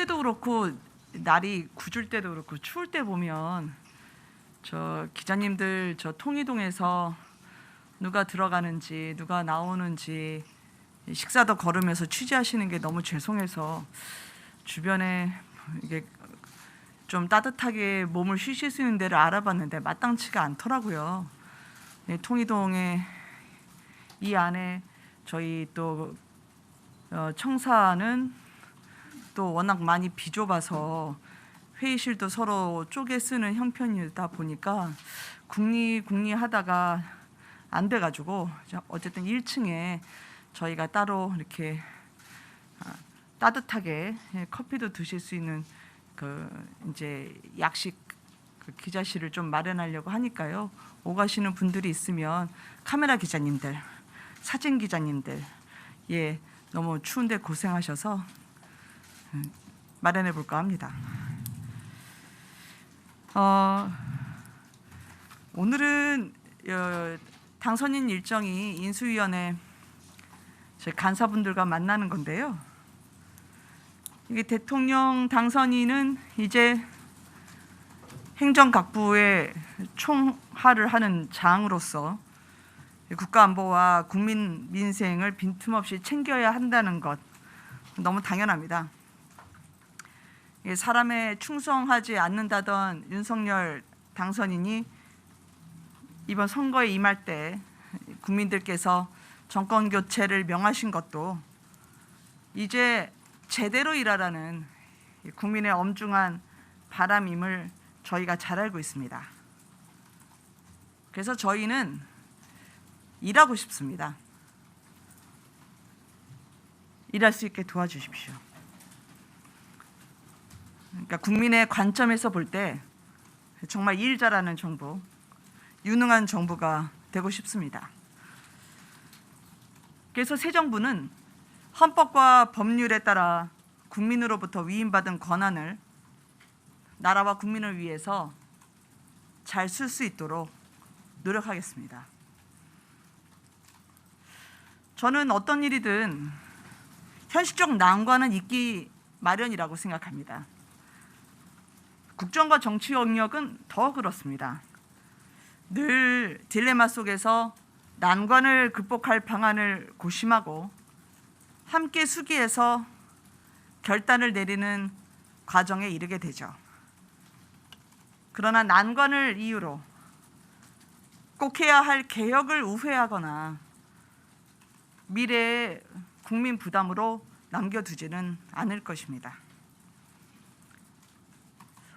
때도 그렇고 날이 궂을 때도 그렇고 추울 때 보면 저 기자님들 저 통이동에서 누가 들어가는지 누가 나오는지 식사도 걸으면서 취재하시는 게 너무 죄송해서 주변에 이게 좀 따뜻하게 몸을 쉬실 수 있는 데를 알아봤는데 마땅치가 않더라고요. 네, 통이동에 이 안에 저희 또 청사는 또 워낙 많이 비좁아서 회의실도 서로 쪼개 쓰는 형편이다 보니까 궁리 하다가 안 돼가지고 어쨌든 1층에 저희가 따로 이렇게 따뜻하게 커피도 드실 수 있는 그 이제 약식 그 기자실을 좀 마련하려고 하니까요. 오가시는 분들이 있으면 카메라 기자님들, 사진 기자님들, 예 너무 추운데 고생하셔서 마련해 볼까 합니다. 오늘은 당선인 일정이 인수위원회 저희 간사분들과 만나는 건데요. 이게 대통령 당선인은 이제 행정각부의 총화를 하는 장으로서 국가안보와 국민 민생을 빈틈없이 챙겨야 한다는 것 너무 당연합니다. 사람에 충성하지 않는다던 윤석열 당선인이 이번 선거에 임할 때 국민들께서 정권 교체를 명하신 것도 이제 제대로 일하라는 국민의 엄중한 바람임을 저희가 잘 알고 있습니다. 그래서 저희는 일하고 싶습니다. 일할 수 있게 도와주십시오. 그러니까 국민의 관점에서 볼 때 정말 일 잘하는 정부, 유능한 정부가 되고 싶습니다. 그래서 새 정부는 헌법과 법률에 따라 국민으로부터 위임받은 권한을 나라와 국민을 위해서 잘 쓸 수 있도록 노력하겠습니다. 저는 어떤 일이든 현실적 난관은 있기 마련이라고 생각합니다. 국정과 정치 영역은 더 그렇습니다. 늘 딜레마 속에서 난관을 극복할 방안을 고심하고 함께 수기해서 결단을 내리는 과정에 이르게 되죠. 그러나 난관을 이유로 꼭 해야 할 개혁을 우회하거나 미래의 국민 부담으로 남겨두지는 않을 것입니다.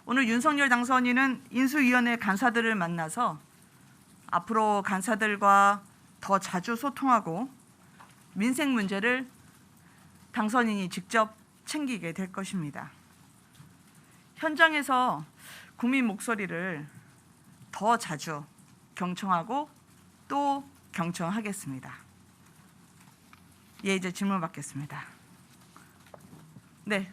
오늘 윤석열 당선인은 인수위원회 간사들을 만나서 앞으로 간사들과 더 자주 소통하고 민생 문제를 당선인이 직접 챙기게 될 것입니다. 현장에서 국민 목소리를 더 자주 경청하고 또 경청하겠습니다. 예, 이제 질문 받겠습니다. 네.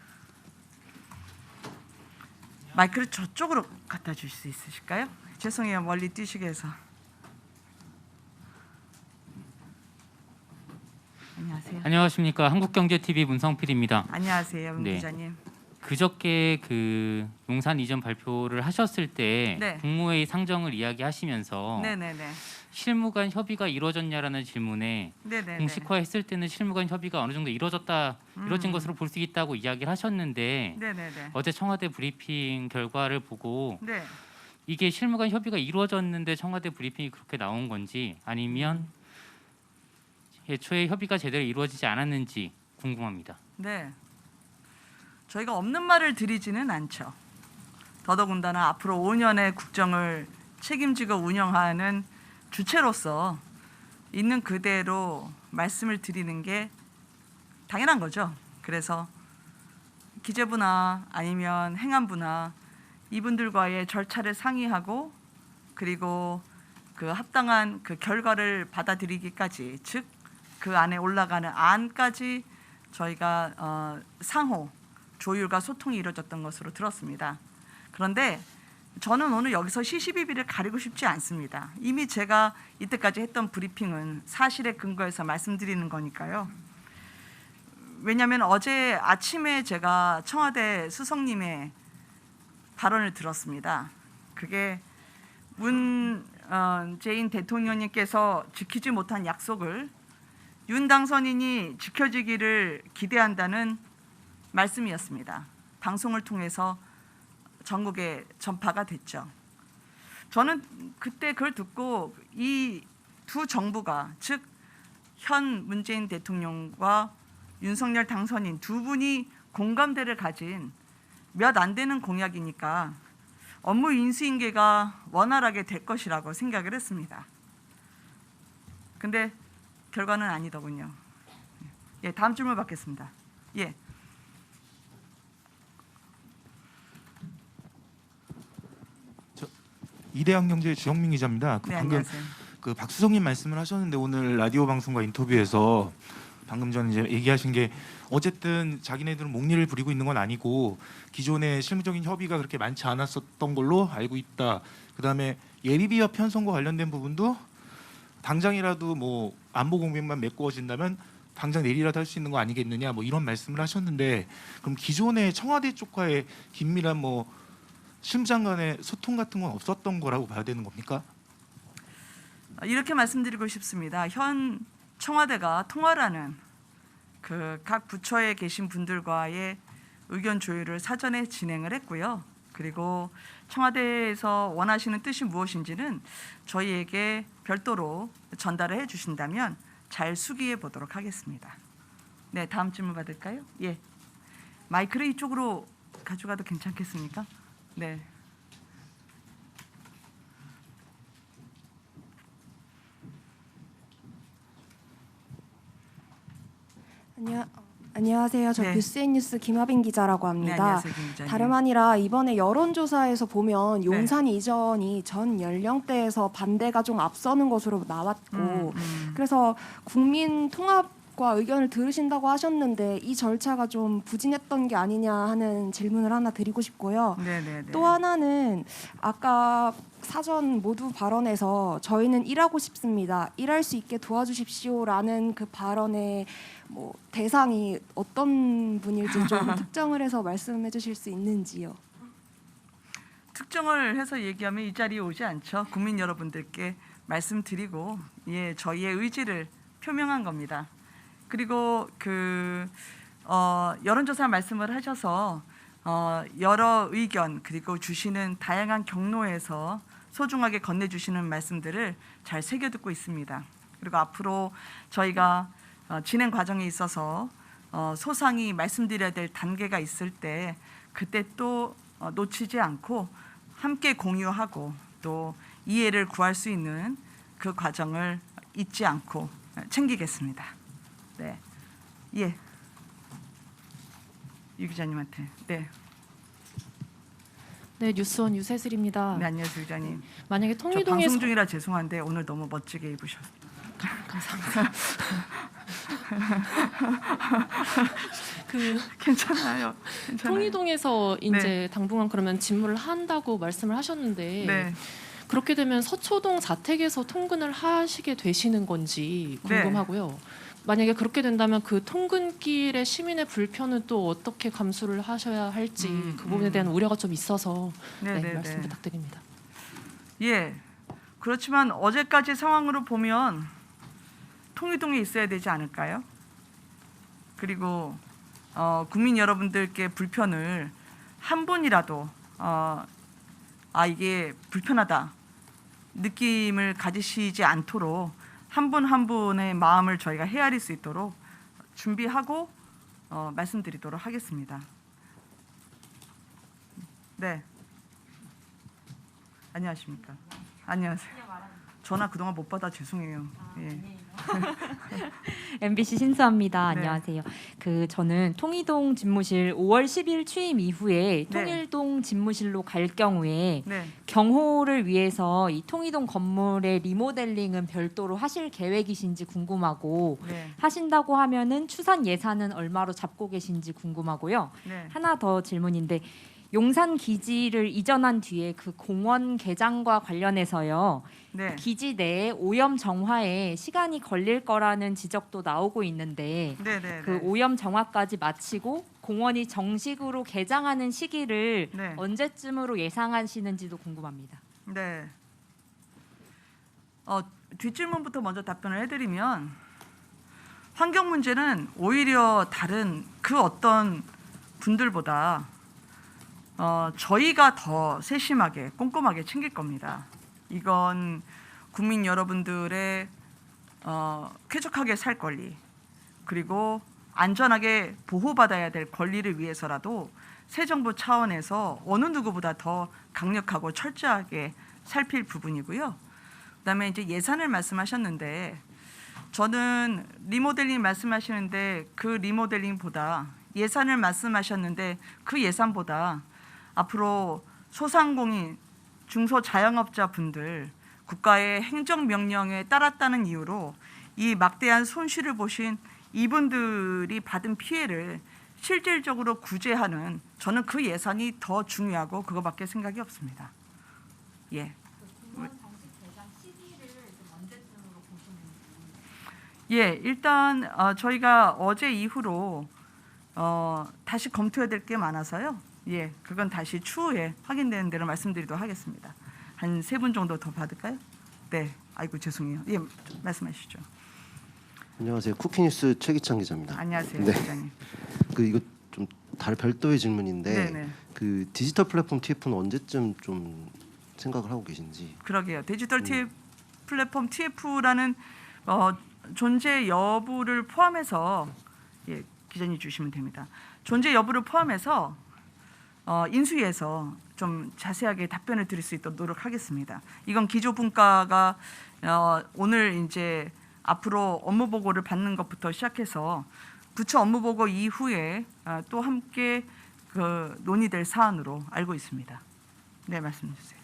마이크를 저쪽으로 갖다 주실 수 있으실까요? 죄송해요. 멀리 뛰시게 해서. 안녕하세요. 안녕하십니까. 한국경제TV 문성필입니다. 안녕하세요. 문 네. 기자님. 그저께 그 용산 이전 발표를 하셨을 때 네. 국무회의 상정을 이야기하시면서 네네네. 실무 간 협의가 이루어졌냐라는 질문에 네네네. 공식화했을 때는 실무 간 협의가 어느 정도 이루어진 것으로 볼 수 있다고 이야기를 하셨는데 네네네. 어제 청와대 브리핑 결과를 보고 네. 이게 실무 간 협의가 이루어졌는데 청와대 브리핑이 그렇게 나온 건지 아니면 애초에 협의가 제대로 이루어지지 않았는지 궁금합니다. 네. 저희가 없는 말을 드리지는 않죠. 더더군다나 앞으로 5년의 국정을 책임지고 운영하는 주체로서 있는 그대로 말씀을 드리는 게 당연한 거죠. 그래서 기재부나 아니면 행안부나 이분들과의 절차를 상의하고 그리고 그 합당한 그 결과를 받아들이기까지, 즉 그 안에 올라가는 안까지 저희가 상호 조율과 소통이 이루어졌던 것으로 들었습니다. 그런데 저는 오늘 여기서 시시비비를 가리고 싶지 않습니다. 이미 제가 이때까지 했던 브리핑은 사실에 근거해서 말씀드리는 거니까요. 왜냐하면 어제 아침에 제가 청와대 수석님의 발언을 들었습니다. 그게 문재인 대통령님께서 지키지 못한 약속을 윤 당선인이 지켜지기를 기대한다는 말씀이었습니다. 방송을 통해서 전국에 전파가 됐죠. 저는 그때 그걸 듣고 이 두 정부가, 즉 현 문재인 대통령과 윤석열 당선인 두 분이 공감대를 가진 몇 안 되는 공약이니까 업무 인수인계가 원활하게 될 것이라고 생각을 했습니다. 근데 결과는 아니더군요. 예, 다음 질문 받겠습니다. 예. 이대학경제 주영민 기자입니다. 네, 방금 안녕하세요. 박수성님 말씀을 하셨는데 오늘 라디오 방송과 인터뷰에서 방금 전에 이제 얘기하신 게 어쨌든 자기네들은 목리를 부리고 있는 건 아니고 기존의 실무적인 협의가 그렇게 많지 않았었던 걸로 알고 있다. 그다음에 예비비와 편성과 관련된 부분도 당장이라도 뭐 안보 공백만 메꾸어진다면 당장 내일이라도 할 수 있는 거 아니겠느냐 뭐 이런 말씀을 하셨는데 그럼 기존의 청와대 쪽과의 긴밀한 뭐 실무장 간의 소통 같은 건 없었던 거라고 봐야 되는 겁니까? 이렇게 말씀드리고 싶습니다. 현 청와대가 통화라는 그 각 부처에 계신 분들과의 의견 조율을 사전에 진행을 했고요. 그리고 청와대에서 원하시는 뜻이 무엇인지는 저희에게 별도로 전달을 해주신다면 잘 수기해 보도록 하겠습니다. 네, 다음 질문 받을까요? 예, 마이크를 이쪽으로 가져가도 괜찮겠습니까? 네. 안녕하세요. 저 네. 뉴스앤뉴스 김하빈 기자라고 네, 합니다. 안녕하세요, 김 기자님. 다름 아니라 이번에 여론조사에서 보면 용산 이전이 전 연령대에서 반대가 좀 앞서는 것으로 나왔고 그래서 국민 통합과 의견을 들으신다고 하셨는데 이 절차가 좀 부진했던 게 아니냐 하는 질문을 하나 드리고 싶고요. 네. 또 하나는 아까 사전 모두 발언에서 저희는 일하고 싶습니다. 일할 수 있게 도와주십시오라는 그 발언의 뭐 대상이 어떤 분일지 좀 특정을 해서 말씀해 주실 수 있는지요. 특정을 해서 얘기하면 이 자리에 오지 않죠. 국민 여러분들께 말씀드리고 예, 저희의 의지를 표명한 겁니다. 그리고 여론조사 말씀을 하셔서 여러 의견 그리고 주시는 다양한 경로에서 소중하게 건네주시는 말씀들을 잘 새겨듣고 있습니다. 그리고 앞으로 저희가 진행 과정에 있어서 소상히 말씀드려야 될 단계가 있을 때 그때 또 놓치지 않고 함께 공유하고 또 이해를 구할 수 있는 그 과정을 잊지 않고 챙기겠습니다. 네, 예, 유 기자님한테. 네, 네, 뉴스원 유세슬입니다. 네 안녕하세요, 기자님. 만약에 저 통일동에서 방송 중이라 죄송한데 오늘 너무 멋지게 입으셨어요. 감사합니다. 그 괜찮아요. 통일동에서 이제 당분간 그러면 집무를 한다고 말씀을 하셨는데 네. 그렇게 되면 서초동 자택에서 통근을 하시게 되시는 건지 궁금하고요. 만약에 그렇게 된다면 그 통근길의 시민의 불편은 또 어떻게 감수를 하셔야 할지 그 부분에 대한 우려가 좀 있어서 말씀 부탁드립니다. 예, 그렇지만 어제까지 상황으로 보면 통일동에 있어야 되지 않을까요? 그리고 국민 여러분들께 불편을 한 분이라도 이게 불편하다 느낌을 가지시지 않도록 한 분 한 분의 마음을 저희가 헤아릴 수 있도록 준비하고 말씀드리도록 하겠습니다. 네, 안녕하십니까? 안녕하세요. 전화 그동안 못 받아 죄송해요. 예. MBC 신수합니다. 네. 안녕하세요. 저는 통이동 집무실 5월 10일 취임 이후에 네. 통일동 집무실로 갈 경우에 네. 경호를 위해서 이 통이동 건물의 리모델링은 별도로 하실 계획이신지 궁금하고 네. 하신다고 하면은 추산 예산은 얼마로 잡고 계신지 궁금하고요. 네. 하나 더 질문인데 용산 기지를 이전한 뒤에 그 공원 개장과 관련해서요. 네. 기지 내에 오염 정화에 시간이 걸릴 거라는 지적도 나오고 있는데 네, 네, 그 네. 오염 정화까지 마치고 공원이 정식으로 개장하는 시기를 네. 언제쯤으로 예상하시는지도 궁금합니다. 네. 뒷질문부터 먼저 답변을 해드리면 환경 문제는 오히려 다른 그 어떤 분들보다 저희가 더 세심하게 꼼꼼하게 챙길 겁니다. 이건 국민 여러분들의 쾌적하게 살 권리 그리고 안전하게 보호받아야 될 권리를 위해서라도 새 정부 차원에서 어느 누구보다 더 강력하고 철저하게 살필 부분이고요. 그다음에 이제 예산을 말씀하셨는데 저는 리모델링 말씀하시는데 그 리모델링보다 예산을 말씀하셨는데 그 예산보다 앞으로 소상공인 중소자영업자 분들 국가의 행정명령에 따랐다는 이유로 이 막대한 손실을 보신 이분들이 받은 피해를 실질적으로 구제하는 저는 그 예산이 더 중요하고 그거밖에 생각이 없습니다. 예. 예, 일단 저희가 어제 이후로 다시 검토해야 될 게 많아서요. 예, 그건 다시 추후에 확인되는 대로 말씀드리도록 하겠습니다. 한 3분 정도 더 받을까요? 네, 아이고 죄송해요. 예, 말씀하시죠. 안녕하세요. 쿠키뉴스 최기찬 기자입니다. 안녕하세요, 네. 기자님. 이거 좀 다른 별도의 질문인데 네네. 그 디지털 플랫폼 TF는 언제쯤 좀 생각을 하고 계신지. 그러게요. 디지털 플랫폼 TF라는 존재 여부를 포함해서 예, 기자님 주시면 됩니다. 존재 여부를 포함해서 인수위에서 좀 자세하게 답변을 드릴 수 있도록 노력하겠습니다. 이건 기조분과가 오늘 이제 앞으로 업무 보고를 받는 것부터 시작해서 부처 업무 보고 이후에 또 함께 그 논의될 사안으로 알고 있습니다. 네, 말씀 주세요.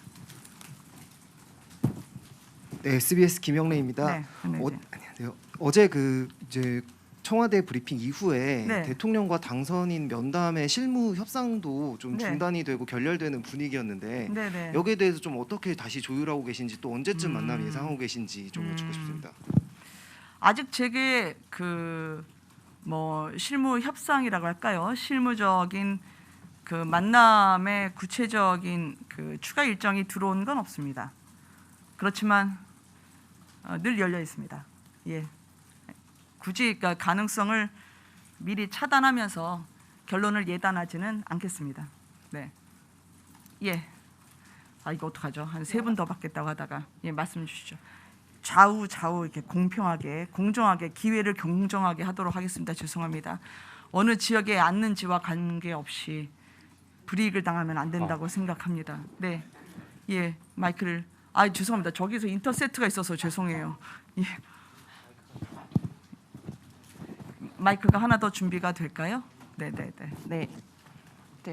네, SBS 김영래입니다. 네, 안녕하세요. 안녕하세요. 어제 그 이제 청와대 브리핑 이후에 네. 대통령과 당선인 면담의 실무 협상도 좀 네. 중단이 되고 결렬되는 분위기였는데 네, 네. 여기에 대해서 좀 어떻게 다시 조율하고 계신지 또 언제쯤 만남 예상하고 계신지 좀 여쭙고 음. 싶습니다. 아직 제게 그 뭐 실무 협상이라고 할까요? 실무적인 그 만남의 구체적인 그 추가 일정이 들어온 건 없습니다. 그렇지만 늘 열려 있습니다. 예. 굳이 그러니까 가능성을 미리 차단하면서 결론을 예단하지는 않겠습니다. 네. 예. 아 이거 어떡하죠? 한 3분 더 받겠다고 하다가 예 말씀 주시죠. 좌우 이렇게 공평하게 공정하게 기회를 공정하게 하도록 하겠습니다. 죄송합니다. 어느 지역에 앉는지와 관계없이 불이익을 당하면 안 된다고 생각합니다. 네, 예 마이크를 죄송합니다. 저기서 인터셉트가 있어서 죄송해요. 예. 마이크가 하나 더 준비가 될까요? 네. 네,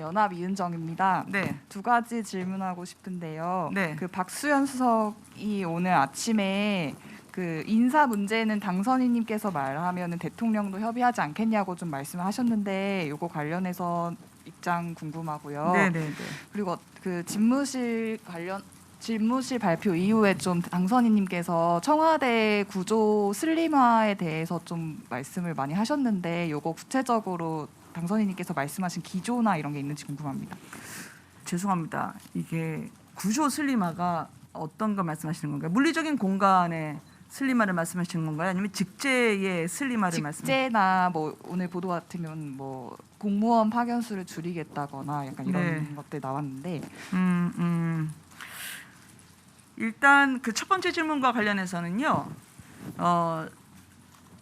연합 이은정입니다. 네. 2가지 질문하고 싶은데요. 네. 그 박수현 수석이 오늘 아침에 그 인사 문제는 당선인님께서 말하면은 대통령도 협의하지 않겠냐고 좀 말씀하셨는데 요거 관련해서 입장 궁금하고요. 네. 그리고 그 집무실 발표 이후에 좀 당선인님께서 청와대 구조 슬림화에 대해서 좀 말씀을 많이 하셨는데 요거 구체적으로 당선인님께서 말씀하신 기조나 이런 게 있는지 궁금합니다. 죄송합니다. 이게 구조 슬림화가 어떤 거 말씀하시는 건가요? 물리적인 공간의 슬림화를 말씀하시는 건가요? 아니면 직제의 슬림화를 말씀하시는 직제나 뭐 오늘 보도 같으면 뭐 공무원 파견 수를 줄이겠다거나 약간 이런 네. 것들 나왔는데 일단 그 첫 번째 질문과 관련해서는요.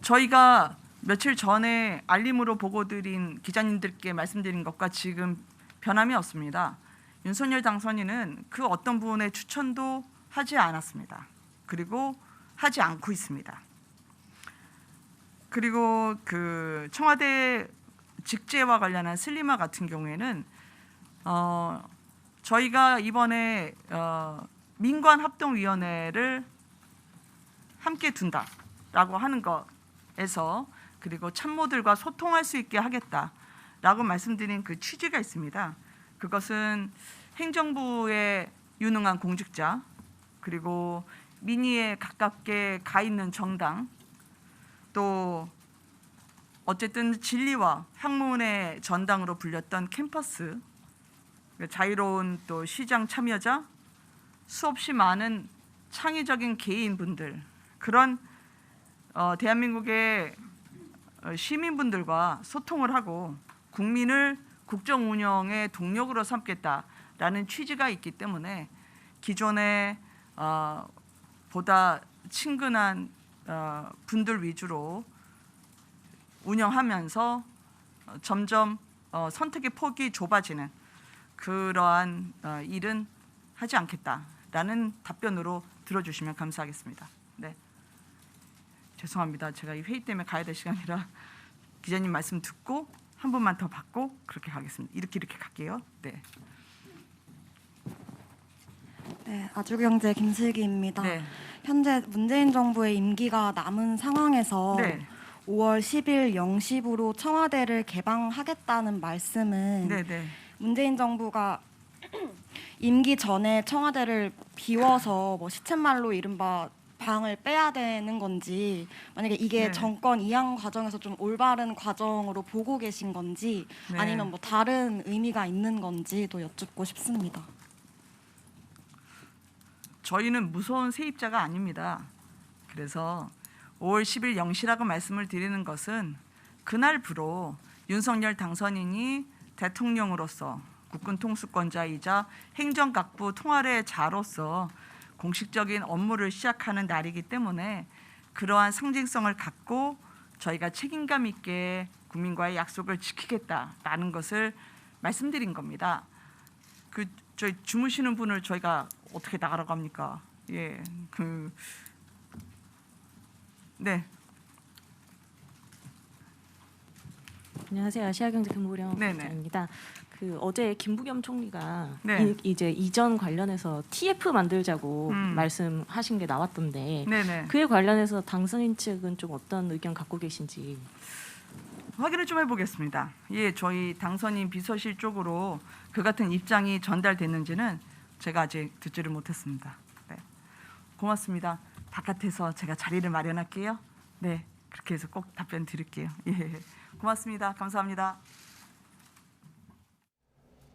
저희가 며칠 전에 알림으로 보고드린 기자님들께 말씀드린 것과 지금 변함이 없습니다. 윤석열 당선인은 그 어떤 부분의 추천도 하지 않았습니다. 그리고 하지 않고 있습니다. 그리고 그 청와대 직제와 관련한 슬림화 같은 경우에는 저희가 이번에 민관합동위원회를 함께 둔다라고 하는 것에서 그리고 참모들과 소통할 수 있게 하겠다라고 말씀드린 그 취지가 있습니다. 그것은 행정부의 유능한 공직자, 그리고 민의에 가깝게 가 있는 정당, 또 어쨌든 진리와 학문의 전당으로 불렸던 캠퍼스, 자유로운 또 시장 참여자, 수없이 많은 창의적인 개인분들, 그런 대한민국의 시민분들과 소통을 하고 국민을 국정 운영의 동력으로 삼겠다라는 취지가 있기 때문에 기존의 보다 친근한 분들 위주로 운영하면서 점점 선택의 폭이 좁아지는 그러한 일은 하지 않겠다라는 답변으로 들어주시면 감사하겠습니다. 네, 죄송합니다. 제가 이 회의 때문에 가야 될 시간이라 기자님 말씀 듣고 한 분만 더 받고 그렇게 가겠습니다. 이렇게 갈게요. 네. 네, 아주경제 김슬기입니다. 네. 현재 문재인 정부의 임기가 남은 상황에서 네. 5월 10일 0시부로 청와대를 개방하겠다는 말씀은 네. 문재인 정부가 임기 전에 청와대를 비워서 뭐 시쳇말로 이른바 방을 빼야 되는 건지, 만약에 이게 네. 정권 이양 과정에서 좀 올바른 과정으로 보고 계신 건지, 네. 아니면 뭐 다른 의미가 있는 건지도 여쭙고 싶습니다. 저희는 무서운 세입자가 아닙니다. 그래서 5월 10일 0시라고 말씀을 드리는 것은 그날부로 윤석열 당선인이 대통령으로서 국군 통수권자이자 행정각부 통할의 자로서 공식적인 업무를 시작하는 날이기 때문에 그러한 상징성을 갖고 저희가 책임감 있게 국민과의 약속을 지키겠다라는 것을 말씀드린 겁니다. 저희 주무시는 분을 저희가 어떻게 나가라고 합니까? 예, 네. 안녕하세요. 아시아경제 근무령 네네. 기자입니다. 어제 김부겸 총리가 네. 이제 이전 관련해서 TF 만들자고 말씀하신 게 나왔던데 네네. 그에 관련해서 당선인 측은 좀 어떤 의견 갖고 계신지 확인을 좀 해보겠습니다. 예, 저희 당선인 비서실 쪽으로 그 같은 입장이 전달됐는지는 제가 아직 듣지를 못했습니다. 네. 고맙습니다. 바깥에서 제가 자리를 마련할게요. 네, 그렇게 해서 꼭 답변 드릴게요. 예, 고맙습니다. 감사합니다.